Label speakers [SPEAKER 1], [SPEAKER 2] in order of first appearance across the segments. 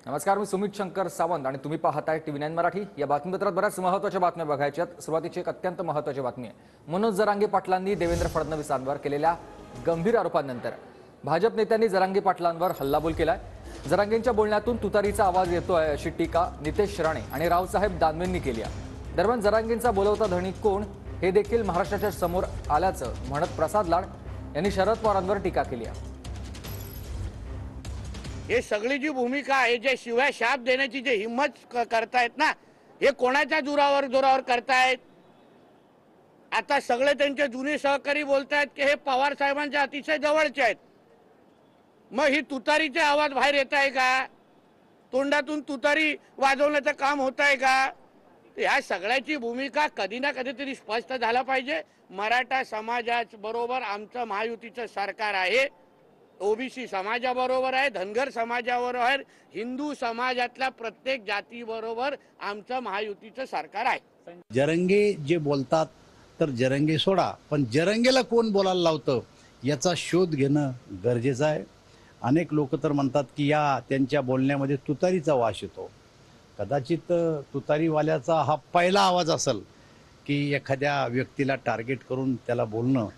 [SPEAKER 1] नमस्कार, मी सुमित शंकर सावंत आणि तुम्ही पाहताय TV9 मराठी। या बातमीपत्रात बऱ्याच महत्त्वाच्या बातम्या बघायच्यात। सुरुवातीची एक अत्यंत महत्त्वाची बातमी आहे। मनोज जरांगे पाटलांनी देवेंद्र फडणवीसांवर केलेल्या गंभीर आरोपांनंतर भाजप नेत्यांनी जरांगे पाटलांवर हल्लाबोल केलाय। जरांगेंच्या बोलण्यातून तुतारीचा आवाज येतोय अशी टीका नितेश राणे आणि रावसाहेब दानवेंनी केली आहे। दरम्यान जरांगेंचा बोलवता धणी कोण हे देखील महाराष्ट्राच्या समोर आल्याचं म्हणत प्रसाद लाड यांनी शरद पवारांवर टीका केली आहे।
[SPEAKER 2] हे सगळी जी भूमिका आहे, जे शिवाय शाप देण्याची जे हिम्मत करतायत ना, हे कोणाच्या जोरावर करतायत। आता सगळे त्यांचे जुने सहकारी बोलतायत की हे पवार साहेबांच्या अतिशय जवळचे आहेत। मग ही तुतारीचे आवाज बाहेर येत आहे का? तोंडातून तुतारी वाजवण्याचं काम होत आहे का? या सगळ्याची भूमिका कधी ना कधीतरी स्पष्ट झाला पाहिजे। मराठा समाजाबरोबर आमचं महायुतीचं सरकार आहे, ओबीसी समाजाबरोबर आहे, धनगर समाजाबरोबर आहे, हिंदू समाजातल्या प्रत्येक जातीबरोबर आमचं महायुतीचं सरकार आहे।
[SPEAKER 3] जरंगे जे बोलतात तर जरंगे सोडा, पण जरंगेला कोण बोलायला लावतं याचा शोध घेणं गरजेचं आहे। अनेक लोक तर म्हणतात की या त्यांच्या बोलण्यामध्ये तुतारीचा वास येतो। कदाचित तुतारीवाल्याचा हा पहिला आवाज असेल की एखाद्या व्यक्तीला टार्गेट करून त्याला बोलणं,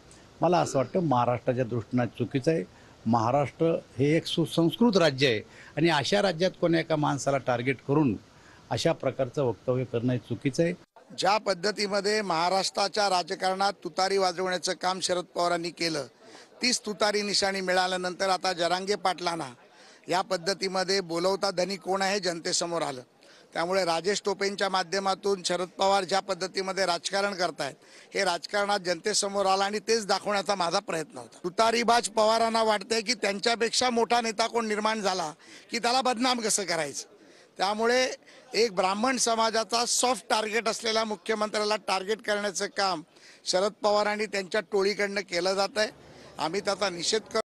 [SPEAKER 3] मला असं वाटतं महाराष्ट्राच्या दृष्टीने चुकीचं आहे। महाराष्ट्र हे एक सुसंस्कृत राज्य आहे आणि अशा राज्यात कोणा एका माणसाला टार्गेट करून अशा प्रकारचं वक्तव्य करणं चुकीचं आहे।
[SPEAKER 4] ज्या पद्धतीमध्ये महाराष्ट्राच्या राजकारणात तुतारी वाजवण्याचं काम शरद पवारांनी केलं, तीच तुतारी निशाणी मिळाल्यानंतर आता जरांगे पाटलांना या पद्धतीमध्ये बोलवता धनी कोण आहे जनतेसमोर आलं। त्यामुळे राजेश टोपेंच्या माध्यमातून शरद पवार ज्या पद्धतीमध्ये राजकारण करतायत, हे राजकारणात जनतेसमोर आलं आणि तेच दाखवण्याचा माझा प्रयत्न होता। तुतारीबाज पवारांना वाटतंय की त्यांच्यापेक्षा मोठा नेता कोण निर्माण झाला की त्याला बदनाम कसं करायचं। त्यामुळे एक ब्राह्मण समाजाचा सॉफ्ट टार्गेट असलेल्या मुख्यमंत्र्याला टार्गेट करण्याचं काम शरद पवार आणि त्यांच्या टोळीकडनं केलं जात आहे। आम्ही त्याचा निषेध करतो।